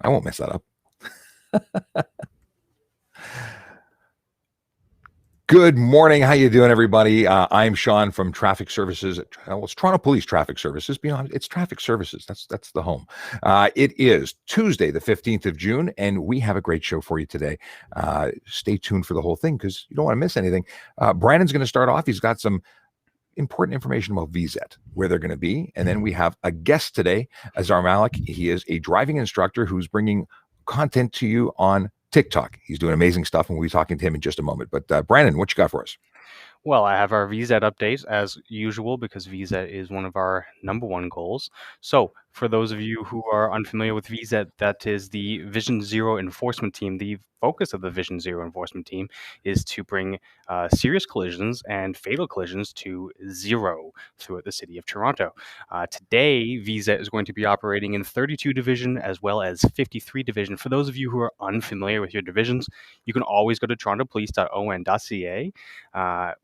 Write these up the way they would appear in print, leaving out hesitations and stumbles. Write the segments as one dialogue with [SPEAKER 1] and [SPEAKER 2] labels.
[SPEAKER 1] I won't mess that up. Good morning. How you doing, everybody? I'm Sean from Traffic Services. Well, it's Toronto Police Traffic Services. Beyond, it's Traffic Services. That's the home. It is Tuesday, the 15th of June, and we have a great show for you today. Stay tuned for the whole thing because you don't want to miss anything. Brandon's going to start off. He's got some important information about VZET, where they're going to be. And then we have a guest today, Azar Malik. He is a driving instructor who's bringing content to you on TikTok. He's doing amazing stuff, and we'll be talking to him in just a moment. But Brandon, what you got for us?
[SPEAKER 2] Well, I have our VZET update as usual because VZET is one of our number one goals. So, for those of you who are unfamiliar with VZET, that is the Vision Zero Enforcement Team. The focus of the Vision Zero Enforcement Team is to bring serious collisions and fatal collisions to zero throughout the city of Toronto. Today, VZET is going to be operating in 32 Division as well as 53 Division. For those of you who are unfamiliar with your divisions, you can always go to torontopolice.on.ca.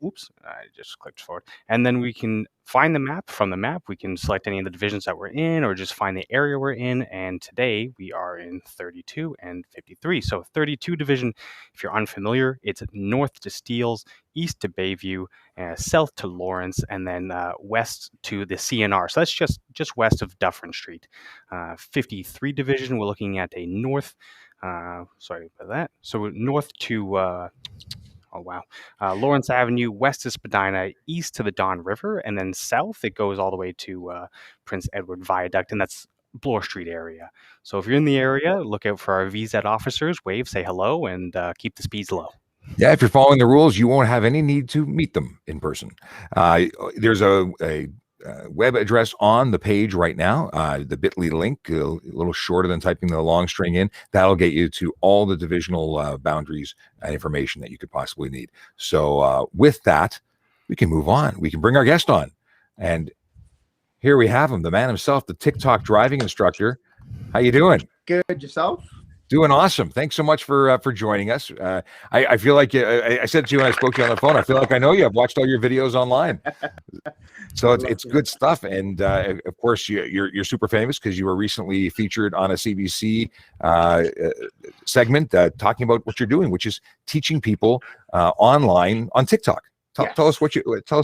[SPEAKER 2] Oops, I just clicked forward. And then we can find the map. From the map, we can select any of the divisions that we're in or just find the area we're in. And today we are in 32 and 53. So 32 Division, if you're unfamiliar, it's north to Steeles, east to Bayview, south to Lawrence, and then west to the CNR. So that's just west of Dufferin Street. 53 Division, we're looking at a north, sorry about that. So north to... Lawrence Avenue, west to Spadina, east to the Don River, and then south it goes all the way to Prince Edward Viaduct, and that's Bloor Street area. So if you're in the area, look out for our VZET officers, wave, say hello, and keep the speeds low.
[SPEAKER 1] Yeah, if you're following the rules, you won't have any need to meet them in person. There's a web address on the page right now, the bit.ly link, a little shorter than typing the long string in. That'll get you to all the divisional boundaries and information that you could possibly need. So with that, we can move on. We can bring our guest on. And here we have him, the man himself, the TikTok driving instructor. How you doing?
[SPEAKER 3] Good. Yourself?
[SPEAKER 1] Doing awesome. Thanks so much for joining us. I feel like I said to you when I spoke to you on the phone, I feel like I know you. I've watched all your videos online. So it's good stuff. And of course, you're super famous because you were recently featured on a CBC segment talking about what you're doing, which is teaching people online on TikTok. Tell us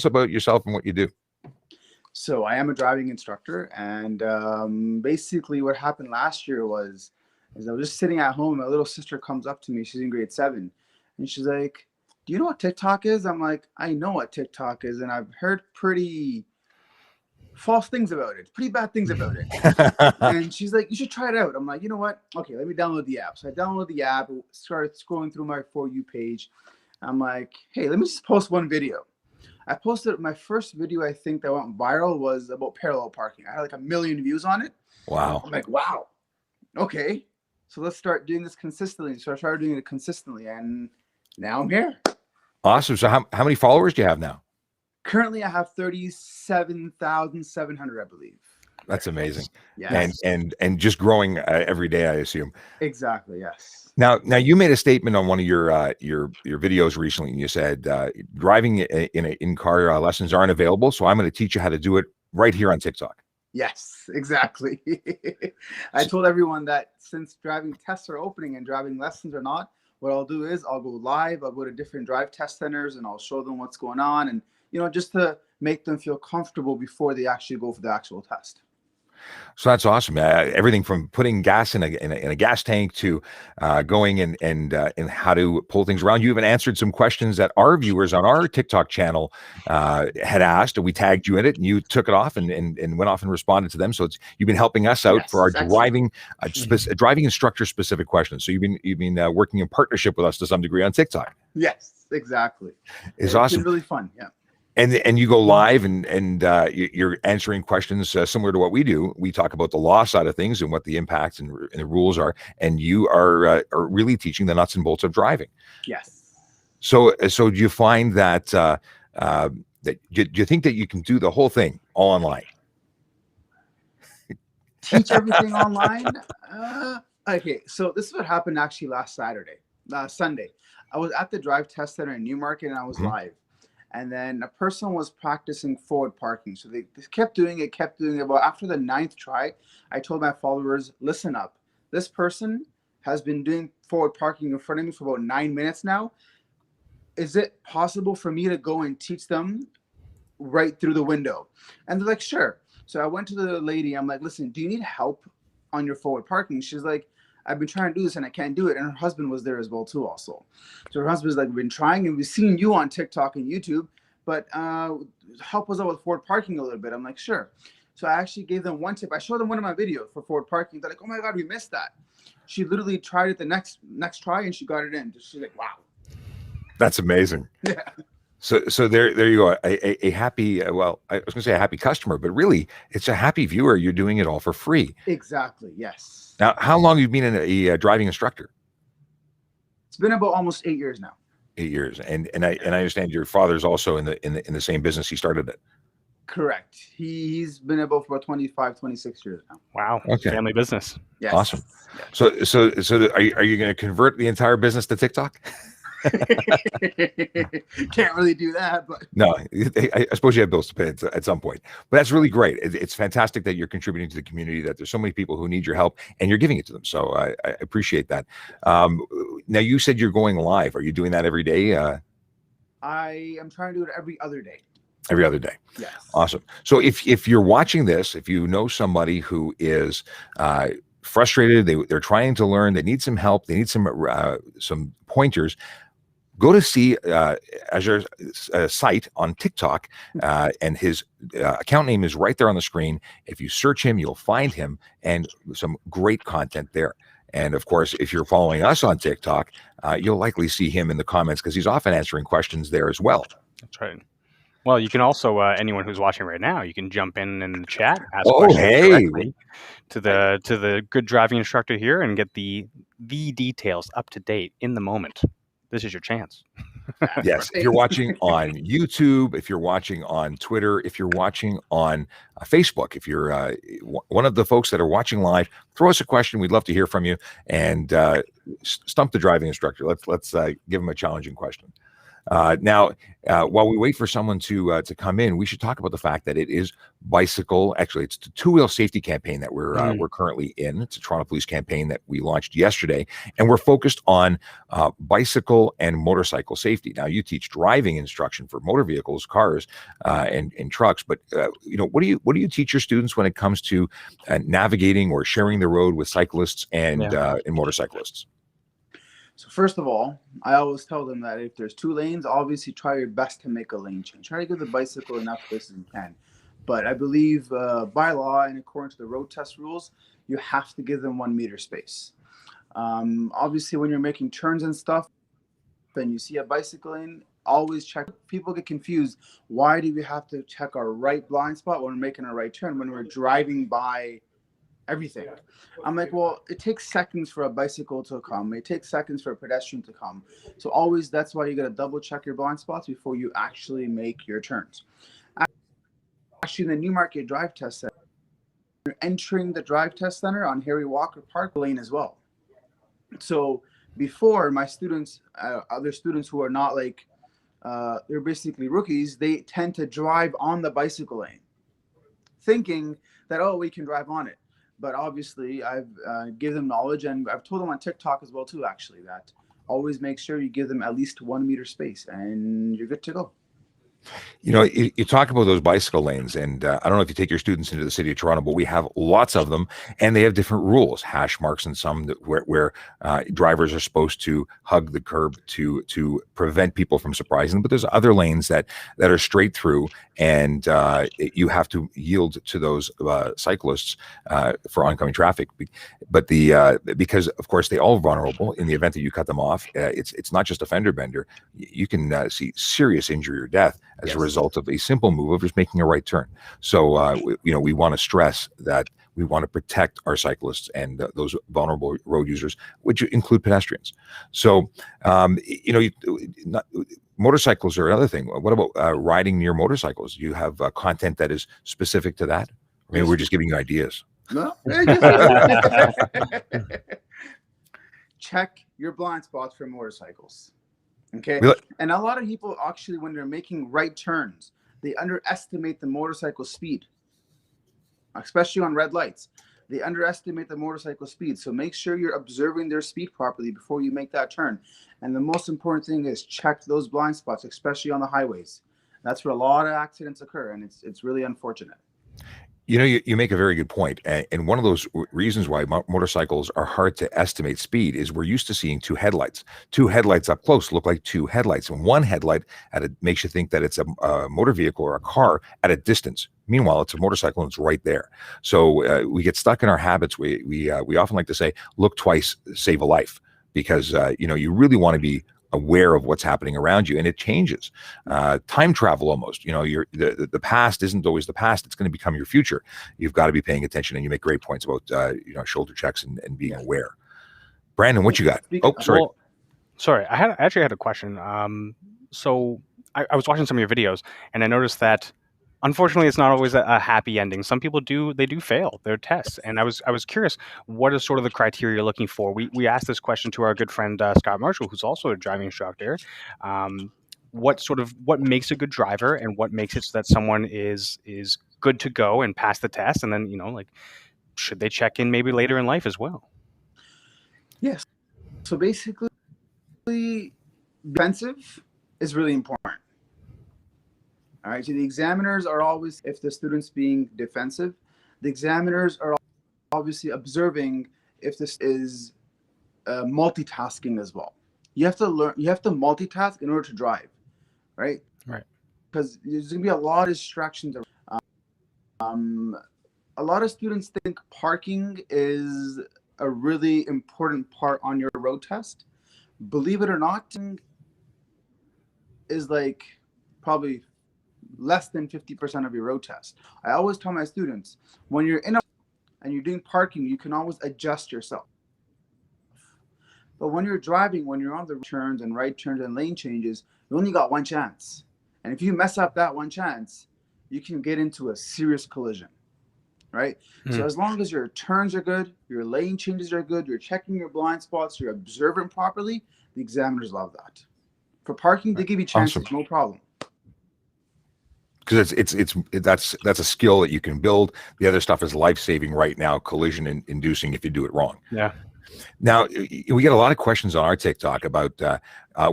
[SPEAKER 1] about yourself and what you do.
[SPEAKER 3] So I am a driving instructor, and basically what happened last year was I was just sitting at home. My little sister comes up to me. She's in grade 7, and she's like, "Do you know what TikTok is?" I'm like, "I know what TikTok is, and I've heard pretty false things about it, pretty bad things about it." And she's like, "You should try it out." I'm like, "You know what? Okay, let me download the app." So I downloaded the app, started scrolling through my For You page. I'm like, "Hey, let me just post one video." I posted my first video, I think, that went viral was about parallel parking. I had like 1 million views on it.
[SPEAKER 1] Wow.
[SPEAKER 3] I'm like, wow, okay. So let's start doing this consistently. So I started doing it consistently, and now I'm here.
[SPEAKER 1] Awesome. So how many followers do you have now?
[SPEAKER 3] Currently, I have 37,700, I believe.
[SPEAKER 1] That's amazing.
[SPEAKER 3] Yes.
[SPEAKER 1] And just growing every day, I assume.
[SPEAKER 3] Exactly. Yes.
[SPEAKER 1] Now you made a statement on one of your videos recently, and you said driving in car lessons aren't available, so I'm going to teach you how to do it right here on TikTok.
[SPEAKER 3] Yes, exactly. I told everyone that since driving tests are opening and driving lessons are not, what I'll do is I'll go live. I'll go to different drive test centers and I'll show them what's going on, and just to make them feel comfortable before they actually go for the actual test.
[SPEAKER 1] So that's awesome. Everything from putting gas in a gas tank to going and how to pull things around. You even answered some questions that our viewers on our TikTok channel had asked, and we tagged you in it, and you took it off and went off and responded to them. So you've been helping us out for our driving instructor specific questions. So you've been working in partnership with us to some degree on TikTok.
[SPEAKER 3] Yes, exactly.
[SPEAKER 1] It's awesome.
[SPEAKER 3] Been really fun. Yeah.
[SPEAKER 1] And you go live and you're answering questions similar to what we do. We talk about the law side of things and what the impacts and the rules are, and you are really teaching the nuts and bolts of driving.
[SPEAKER 3] Yes.
[SPEAKER 1] So do you find that do you think that you can do the whole thing all online?
[SPEAKER 3] Teach everything online? Okay, so this is what happened actually last Sunday. I was at the drive test center in Newmarket, and I was live. And then a person was practicing forward parking. So they kept doing it. But after the 9th try, I told my followers, listen up. this person has been doing forward parking in front of me for about 9 minutes now. Is it possible for me to go and teach them right through the window? And they're like, sure. So I went to the lady. I'm like, listen, do you need help on your forward parking? She's like, I've been trying to do this and I can't do it. And her husband was there as well too also. So her husband's like, we've been trying and we've seen you on TikTok and YouTube, but help us out with forward parking a little bit. I'm like, sure. So I actually gave them one tip. I showed them one of my videos for forward parking. They're like, oh my God, we missed that. She literally tried it the next try and she got it in. She's like, wow.
[SPEAKER 1] That's amazing.
[SPEAKER 3] Yeah.
[SPEAKER 1] So there you go. A happy, well, I was going to say a happy customer, but really it's a happy viewer. You're doing it all for free.
[SPEAKER 3] Exactly. Yes.
[SPEAKER 1] Now, how long have you been a driving instructor?
[SPEAKER 3] It's been about almost 8 years now.
[SPEAKER 1] 8 years. And I understand your father's also in the same business. He started it.
[SPEAKER 3] Correct. He's been about for about 25, 26 years now.
[SPEAKER 2] Wow.
[SPEAKER 1] Okay.
[SPEAKER 2] Family business.
[SPEAKER 3] Yes.
[SPEAKER 1] Awesome.
[SPEAKER 3] Yes.
[SPEAKER 1] So are you going to convert the entire business to TikTok?
[SPEAKER 3] Can't really do that, but
[SPEAKER 1] No, I suppose you have bills to pay at some point, but that's really great. It's fantastic that you're contributing to the community, that there's so many people who need your help and you're giving it to them. So I appreciate that. Now you said you're going live. Are you doing that every day?
[SPEAKER 3] I am trying to do it every other day.
[SPEAKER 1] Every other day.
[SPEAKER 3] Yes.
[SPEAKER 1] Awesome. So if you're watching this, if you know somebody who is frustrated, they're trying to learn, they need some help, they need some pointers, go to see Azur's site on TikTok, and his account name is right there on the screen. If you search him, you'll find him and some great content there. And of course, if you're following us on TikTok, you'll likely see him in the comments because he's often answering questions there as well.
[SPEAKER 2] That's right. Well, you can also, anyone who's watching right now, you can jump in the chat, ask
[SPEAKER 1] Oh,
[SPEAKER 2] questions
[SPEAKER 1] hey.
[SPEAKER 2] directly to the good driving instructor here and get the details up to date in the moment. This is your chance.
[SPEAKER 1] Yes, if you're watching on YouTube, if you're watching on Twitter, if you're watching on Facebook, if you're one of the folks that are watching live, throw us a question. We'd love to hear from you and stump the driving instructor. Let's give him a challenging question. Now, while we wait for someone to come in, we should talk about the fact that it is bicycle. Actually, it's the two-wheel safety campaign that we're currently in. It's a Toronto Police campaign that we launched yesterday, and we're focused on bicycle and motorcycle safety. Now, you teach driving instruction for motor vehicles, cars, and trucks, but what do you teach your students when it comes to navigating or sharing the road with cyclists and motorcyclists?
[SPEAKER 3] So first of all, I always tell them that if there's 2 lanes, obviously try your best to make a lane change. Try to give the bicycle enough space as you can. But I believe by law and according to the road test rules, you have to give them 1 meter space. Obviously, when you're making turns and stuff, and you see a bicycle lane, always check. People get confused. Why do we have to check our right blind spot when we're making a right turn when we're driving by everything? I'm like, well, it takes seconds for a bicycle to come. It takes seconds for a pedestrian to come. So always, that's why you got to double check your blind spots before you actually make your turns. Actually, in the Newmarket Drive Test Center, you're entering the Drive Test Center on Harry Walker Park Lane as well. So before, my students, other students who are not like, they're basically rookies, they tend to drive on the bicycle lane, thinking that, oh, we can drive on it. But obviously, I've given them knowledge, and I've told them on TikTok as well, too, actually, that always make sure you give them at least 1 meter space, and you're good to go.
[SPEAKER 1] You talk about those bicycle lanes, and I don't know if you take your students into the city of Toronto, but we have lots of them, and they have different rules, hash marks, and some where drivers are supposed to hug the curb to prevent people from surprising them. But there's other lanes that are straight through, and you have to yield to those cyclists for oncoming traffic. But because of course they all are vulnerable in the event that you cut them off. It's not just a fender bender. You can see serious injury or death as a result of a simple move of just making a right turn. So, we want to stress that we want to protect our cyclists and those vulnerable road users, which include pedestrians. So, motorcycles are another thing. What about riding near motorcycles? Do you have content that is specific to that? I mean, we're just giving you ideas.
[SPEAKER 3] No. Check your blind spots for motorcycles. Okay. And a lot of people actually, when they're making right turns, they underestimate the motorcycle speed, especially on red lights. they underestimate the motorcycle speed. So make sure you're observing their speed properly before you make that turn. And the most important thing is check those blind spots, especially on the highways. That's where a lot of accidents occur, and it's really unfortunate.
[SPEAKER 1] You know, you make a very good point. And one of those reasons why motorcycles are hard to estimate speed is we're used to seeing two headlights. Two headlights up close look like two headlights. And one headlight makes you think that it's a motor vehicle or a car at a distance. Meanwhile, it's a motorcycle and it's right there. So we get stuck in our habits. We often like to say, look twice, save a life. Because, you really want to be aware of what's happening around you, and it changes. Time travel almost. The past isn't always the past. It's going to become your future. You've got to be paying attention, and you make great points about shoulder checks and being aware. Brandon, what you got? Oh, sorry.
[SPEAKER 2] Well, sorry, I actually had a question. So I was watching some of your videos, and I noticed that unfortunately it's not always a happy ending. Some people do fail their tests, and I was curious, what is sort of the criteria you're looking for? We asked this question to our good friend Scott Marshall, who's also a driving instructor. What makes a good driver, and what makes it so that someone is good to go and pass the test, and then should they check in maybe later in life as well?
[SPEAKER 3] Yes. So basically, defensive is really important. All right. So the examiners are always, if the student's being defensive, the examiners are obviously observing if this is multitasking as well. You have to multitask in order to drive, right?
[SPEAKER 2] Right.
[SPEAKER 3] Because there's going to be a lot of distractions. A lot of students think parking is a really important part on your road test. Believe it or not, is like probably less than 50% of your road test. I always tell my students, when you're and you're doing parking, you can always adjust yourself. But when you're driving, when you're on the turns and right turns and lane changes, you only got one chance. And if you mess up that one chance, you can get into a serious collision, right? So as long as your turns are good, your lane changes are good, you're checking your blind spots, you're observing properly, the examiners love that. For parking, they give you chances, awesome. No problem.
[SPEAKER 1] Because that's a skill that you can build. The other stuff is life-saving right now, collision inducing if you do it wrong.
[SPEAKER 2] Yeah.
[SPEAKER 1] Now we get a lot of questions on our TikTok about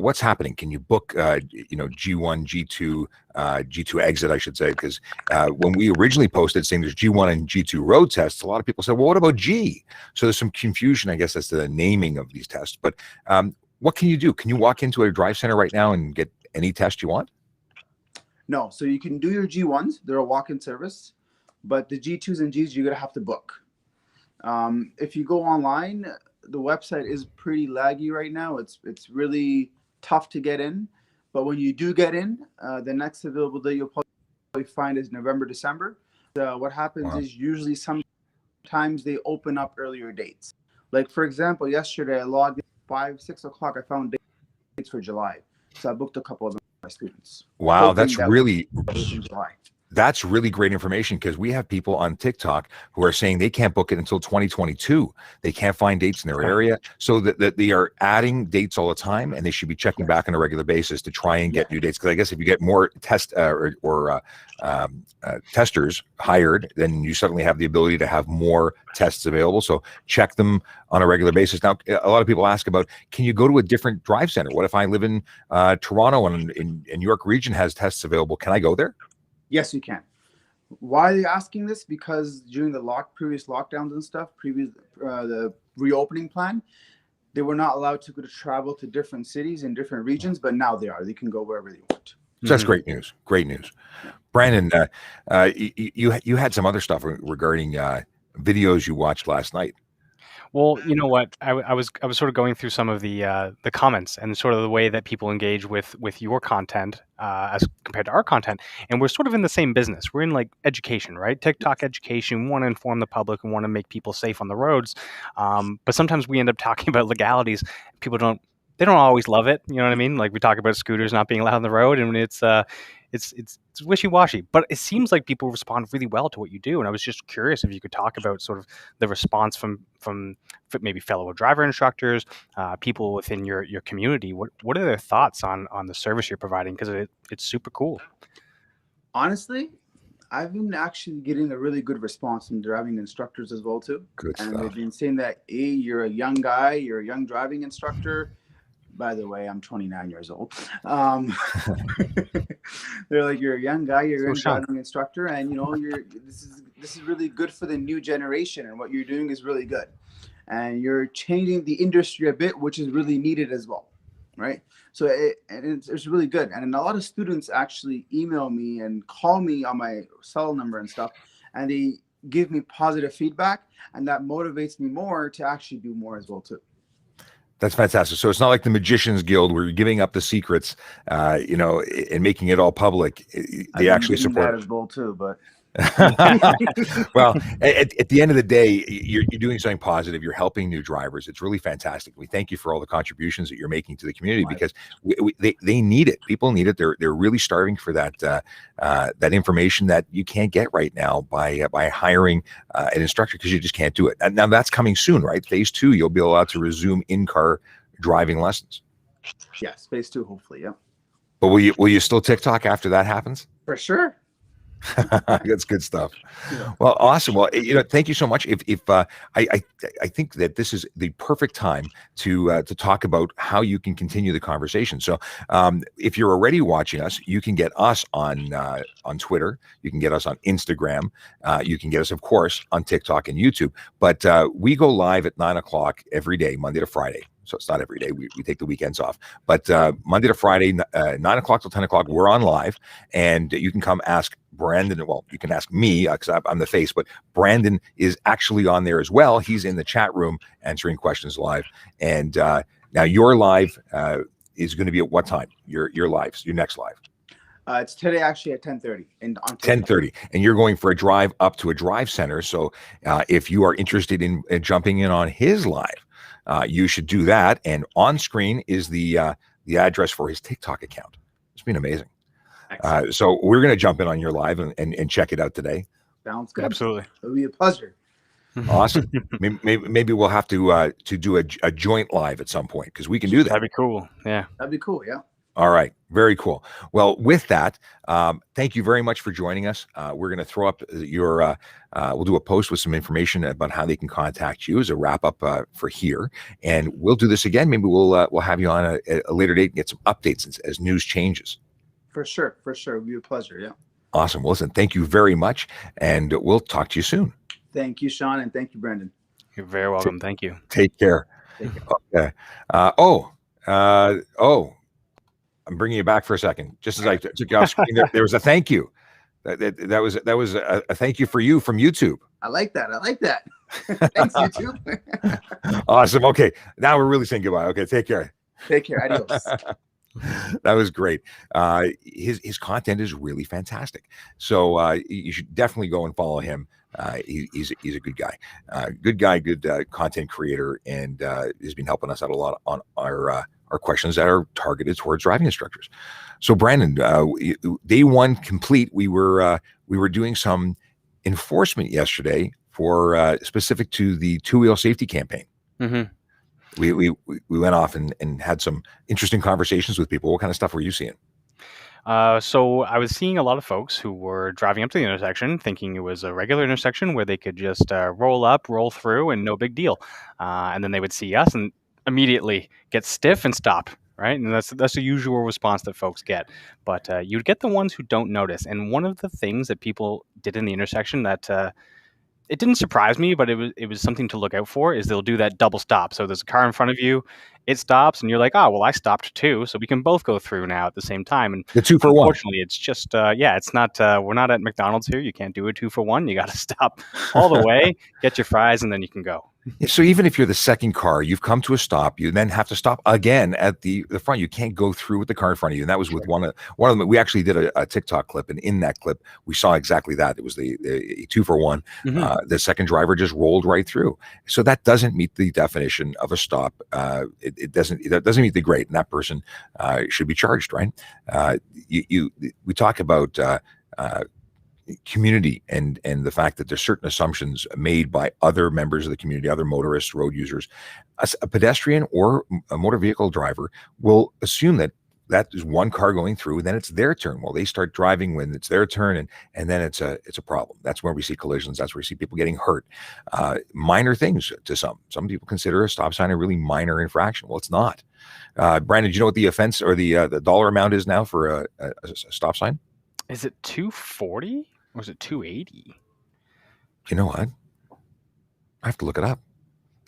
[SPEAKER 1] what's happening. Can you book G1, G2, G2 exit, I should say, because when we originally posted saying there's G1 and G2 road tests, a lot of people said, well, what about G? So there's some confusion, I guess, as to the naming of these tests. But what can you do? Can you walk into a drive center right now and get any test you want?
[SPEAKER 3] No, so you can do your G1s. They're a walk-in service, but the G2s and Gs, you're going to have to book. If you go online, the website is pretty laggy right now. It's really tough to get in. But when you do get in, the next available day you'll probably find is November, December. What happens is usually sometimes they open up earlier dates. Like, for example, yesterday I logged in 5, 6 o'clock. I found dates for July. So I booked a couple of my students.
[SPEAKER 1] Wow, that's really great information, because we have people on TikTok who are saying they can't book it until 2022. They can't find dates in their area, so that they are adding dates all the time, and they should be checking back on a regular basis to try and get new dates. Because I guess if you get more testers hired, then you suddenly have the ability to have more tests available. So check them on a regular basis. Now, a lot of people ask about, can you go to a different drive center? What if I live in Toronto and in York Region has tests available? Can I go there?
[SPEAKER 3] Yes, you can. Why are they asking this? Because during the previous lockdowns and stuff, the reopening plan, they were not allowed to travel to different cities and different regions, but now they are. They can go wherever they want.
[SPEAKER 1] So that's great news. Great news. Yeah. Brandon, you had some other stuff regarding videos you watched last night.
[SPEAKER 2] Well, you know what? I was sort of going through some of the comments and sort of the way that people engage with your content as compared to our content, and we're sort of in the same business. We're in like education, right? TikTok education. We want to inform the public and want to make people safe on the roads, but sometimes we end up talking about legalities. People don't always love it. You know what I mean? Like we talk about scooters not being allowed on the road, and it's wishy-washy, but it seems like people respond really well to what you do. And I was just curious if you could talk about sort of the response from maybe fellow driver instructors, people within your community. What are their thoughts on the service you're providing? Because it's super cool.
[SPEAKER 3] Honestly, I've been actually getting a really good response from driving instructors as well too.
[SPEAKER 1] Good
[SPEAKER 3] And they've
[SPEAKER 1] stuff.
[SPEAKER 3] been saying that, hey, you're a young guy, you're a young driving instructor. By the way, I'm 29 years old. They're like, you're a young guy, you're a
[SPEAKER 2] So
[SPEAKER 3] young
[SPEAKER 2] Sean,
[SPEAKER 3] driving instructor, and this is really good for the new generation, and what you're doing is really good, and you're changing the industry a bit, which is really needed as well, right? So it's really good, and a lot of students actually email me and call me on my cell number and stuff, and they give me positive feedback, and that motivates me more to actually do more as well too.
[SPEAKER 1] That's fantastic. So it's not like the Magicians Guild where you're giving up the secrets, and making it all public.
[SPEAKER 3] I've
[SPEAKER 1] They
[SPEAKER 3] been
[SPEAKER 1] actually
[SPEAKER 3] getting
[SPEAKER 1] support
[SPEAKER 3] that
[SPEAKER 1] it.
[SPEAKER 3] as well too, but
[SPEAKER 1] Well, at the end of the day, you're doing something positive. You're helping new drivers. It's really fantastic. We thank you for all the contributions that you're making to the community because they need it. People need it. They're really starving for that information that you can't get right now by hiring an instructor because you just can't do it. And now that's coming soon, right? Phase 2, you'll be allowed to resume in-car driving lessons.
[SPEAKER 3] yeah, space two, hopefully, yeah,
[SPEAKER 1] But will you still TikTok after that happens?
[SPEAKER 3] for sure.
[SPEAKER 1] That's good stuff.
[SPEAKER 3] Yeah.
[SPEAKER 1] Well, awesome. Well, thank you so much. If I think that this is the perfect time to talk about how you can continue the conversation. So, if you're already watching us, you can get us on Twitter. You can get us on Instagram. You can get us, of course, on TikTok and YouTube. But we go live at 9 o'clock every day, Monday to Friday. So it's not every day. We take the weekends off. But Monday to Friday, 9 o'clock till 10 o'clock, we're on live. And you can come ask Brandon. Well, you can ask me because I'm the face, but Brandon is actually on there as well. He's in the chat room answering questions live. And now your live is going to be at what time? Your lives, your next live.
[SPEAKER 3] It's today actually at 10:30 and on
[SPEAKER 1] 10:30, and you're going for a drive up to a drive center. So if you are interested in jumping in on his live, you should do that. And on screen is the address for his TikTok account. It's been amazing. So we're going to jump in on your live and check it out today.
[SPEAKER 3] Sounds good.
[SPEAKER 2] absolutely.
[SPEAKER 3] It'll be a pleasure.
[SPEAKER 1] Awesome. Maybe we'll have to do a joint live at some point because we can do that.
[SPEAKER 2] That'd be cool. Yeah.
[SPEAKER 3] That'd be cool. Yeah.
[SPEAKER 1] All right. Very cool. Well, with that, thank you very much for joining us. We're going to throw up we'll do a post with some information about how they can contact you as a wrap up for here. And we'll do this again. Maybe we'll have you on a later date and get some updates as news changes.
[SPEAKER 3] For sure. For sure. It'll be a pleasure. Yeah.
[SPEAKER 1] Awesome. Well, listen, thank you very much. And we'll talk to you soon.
[SPEAKER 3] Thank you, Sean. And thank you, Brandon.
[SPEAKER 2] You're very welcome. Thank you.
[SPEAKER 1] Take care.
[SPEAKER 3] Take care.
[SPEAKER 1] Okay. I'm bringing you back for a second. Just as I took you off screen, there was a thank you. That was a thank you for you from YouTube.
[SPEAKER 3] I like that. Thanks, YouTube.
[SPEAKER 1] Awesome. Okay, now we're really saying goodbye. Okay, take care.
[SPEAKER 3] Take care. Adios.
[SPEAKER 1] That was great. His content is really fantastic. So you should definitely go and follow him. He's a good guy. Good content creator, and has been helping us out a lot on our questions that are targeted towards driving instructors. So Brandon, day one complete. We were doing some enforcement yesterday for specific to the two-wheel safety campaign.
[SPEAKER 2] Mm-hmm.
[SPEAKER 1] We went off and had some interesting conversations with people. What kind of stuff were you seeing?
[SPEAKER 2] So I was seeing a lot of folks who were driving up to the intersection thinking it was a regular intersection where they could just roll up, roll through, and no big deal. And then they would see us and immediately get stiff and stop, right? And that's the usual response that folks get. But you'd get the ones who don't notice. And one of the things that people did in the intersection that it didn't surprise me, but it was something to look out for, is they'll do that double stop. So there's a car in front of you, it stops, and you're like, oh, well, I stopped too, so we can both go through now at the same time. And
[SPEAKER 1] The 2 for 1.
[SPEAKER 2] unfortunately, it's just, it's not, we're not at McDonald's here. You can't do a 2 for 1. You got to stop all the way, get your fries, and then you can go.
[SPEAKER 1] So even if you're the second car, you've come to a stop, you then have to stop again at the front. You can't go through with the car in front of you. And that was with one of them. We actually did a TikTok clip, and in that clip, we saw exactly that. It was the 2 for 1.
[SPEAKER 2] Mm-hmm.
[SPEAKER 1] The second driver just rolled right through. So that doesn't meet the definition of a stop. It doesn't meet the grade, and that person should be charged, right? We talk about community and the fact that there's certain assumptions made by other members of the community, other motorists, road users. A pedestrian or a motor vehicle driver will assume that that is one car going through, and then it's their turn. Well, they start driving when it's their turn, and then it's a problem. That's where we see collisions. That's where we see people getting hurt. Minor things to some. Some people consider a stop sign a really minor infraction. Well, it's not. Brandon, do you know what the offense or the dollar amount is now for a stop sign?
[SPEAKER 2] Is it $240 or is it $280?
[SPEAKER 1] You know what? I have to look it up.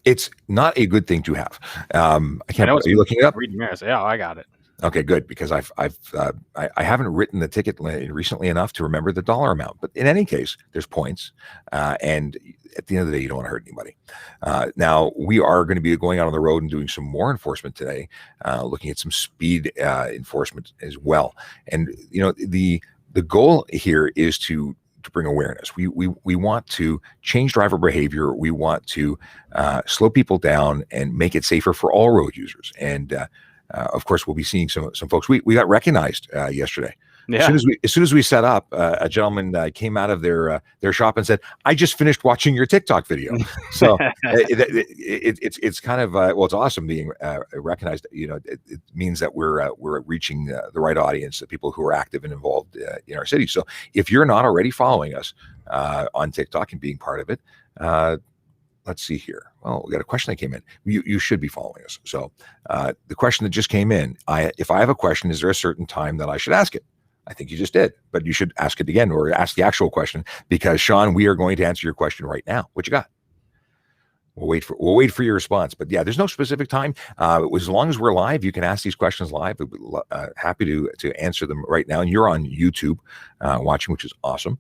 [SPEAKER 1] It's not a good thing to have. I can't. Are you looking it up?
[SPEAKER 2] Reading mirrors. Yeah, I got it.
[SPEAKER 1] Okay, good, because I haven't written the ticket recently enough to remember the dollar amount. But in any case, there's points, and at the end of the day, you don't want to hurt anybody. Now we are going to be going out on the road and doing some more enforcement today, looking at some speed enforcement as well. And the goal here is to bring awareness. We want to change driver behavior. We want to slow people down and make it safer for all road users. And of course, we'll be seeing some folks. We got recognized yesterday.
[SPEAKER 2] Yeah.
[SPEAKER 1] As soon as we set up, a gentleman came out of their shop and said, "I just finished watching your TikTok video." So it's kind of it's awesome being recognized. It means that we're reaching the right audience, the people who are active and involved in our city. So if you're not already following us on TikTok and being part of it, let's see here. Well, we got a question that came in. You should be following us. So the question that just came in, if I have a question, is there a certain time that I should ask it? I think you just did, but you should ask it again or ask the actual question, because Sean, we are going to answer your question right now. What you got? We'll wait for your response. But yeah, there's no specific time. As long as we're live, you can ask these questions live. We'd be happy to answer them right now. And you're on YouTube watching, which is awesome.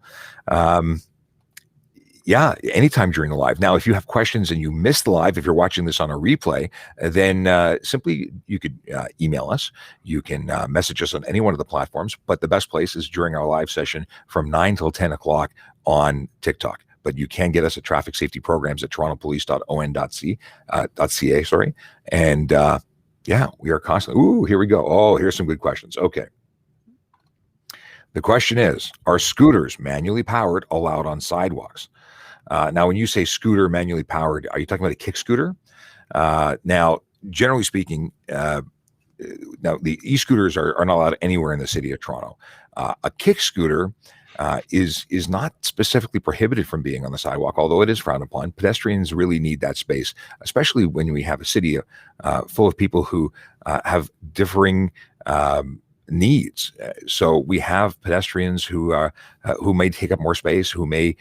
[SPEAKER 1] Yeah, anytime during the live. Now, if you have questions and you missed the live, if you're watching this on a replay, then simply you could email us. You can message us on any one of the platforms, but the best place is during our live session from 9 till 10 o'clock on TikTok. But you can get us at traffic safety programs at torontopolice.on.ca, sorry. And yeah, we are constantly, here we go. Oh, here's some good questions. Okay. The question is, are scooters manually powered allowed on sidewalks? Now, when you say scooter manually powered, are you talking about a kick scooter? Now, generally speaking, now the e-scooters are not allowed anywhere in the city of Toronto. A kick scooter is not specifically prohibited from being on the sidewalk, although it is frowned upon. Pedestrians really need that space, especially when we have a city full of people who have differing needs. So we have pedestrians who may take up more space, who may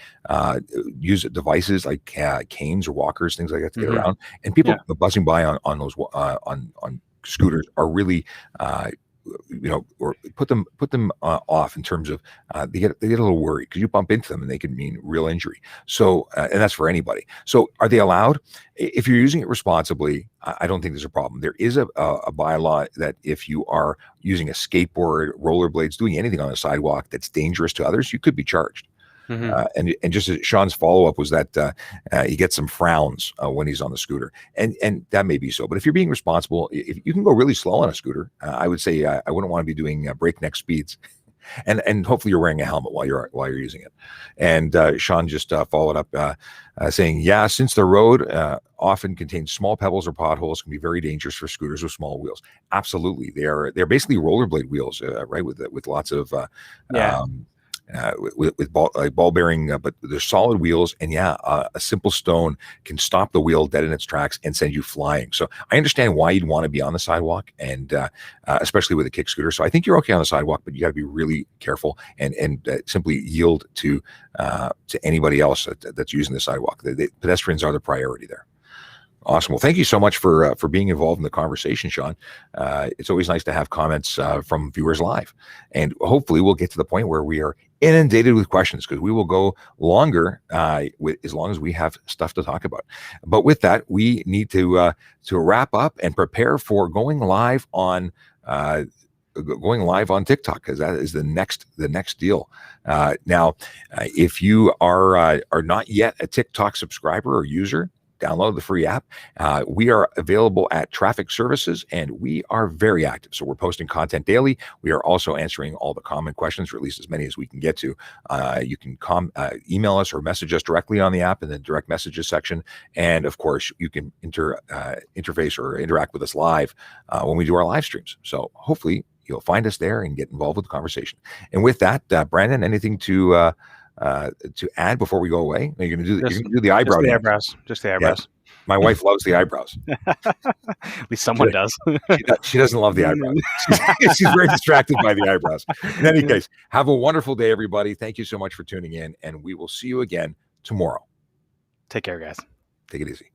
[SPEAKER 1] use devices like canes or walkers, things like that to get around. And people buzzing by on those on scooters are really or put them off in terms of they get a little worried because you bump into them and they can mean real injury. So and that's for anybody. So are they allowed? If you're using it responsibly, I don't think there's a problem. There is a bylaw that if you are using a skateboard, rollerblades, doing anything on a sidewalk that's dangerous to others, you could be charged. And just Sean's follow-up was that he gets some frowns when he's on the scooter, and that may be so. But if you're being responsible, if you can go really slow on a scooter, I would say I wouldn't want to be doing breakneck speeds, and hopefully you're wearing a helmet while you're using it. And Sean just followed up saying, yeah, since the road often contains small pebbles or potholes, can be very dangerous for scooters with small wheels. Absolutely, they're basically rollerblade wheels, right? With lots of with ball bearing, but they're solid wheels, and a simple stone can stop the wheel dead in its tracks and send you flying. So I understand why you'd want to be on the sidewalk, and especially with a kick scooter. So I think you're okay on the sidewalk, but you got to be really careful and simply yield to anybody else that's using the sidewalk. The pedestrians are the priority there. Awesome. Well, thank you so much for being involved in the conversation, Sean. It's always nice to have comments from viewers live, and hopefully we'll get to the point where we are inundated with questions, because we will go longer as long as we have stuff to talk about. But with that, we need to wrap up and prepare for going live on TikTok, because that is the next deal. Now, if you are not yet a TikTok subscriber or user, download the free app. We are available at Traffic Services, and we are very active. So we're posting content daily. We are also answering all the common questions, or at least as many as we can get to. You can email us or message us directly on the app in the direct messages section. And of course, you can interface or interact with us live when we do our live streams. So hopefully you'll find us there and get involved with the conversation. And with that, Brandon, anything to add before we go away? You're going to do the eyebrow.
[SPEAKER 2] Just the
[SPEAKER 1] dance.
[SPEAKER 2] eyebrows. Just the eyebrows.
[SPEAKER 1] My wife loves the eyebrows.
[SPEAKER 2] At least someone does.
[SPEAKER 1] She doesn't love the eyebrows. She's very distracted by the eyebrows. In any case, have a wonderful day, everybody. Thank you so much for tuning in, and we will see you again tomorrow.
[SPEAKER 2] Take care, guys.
[SPEAKER 1] Take it easy.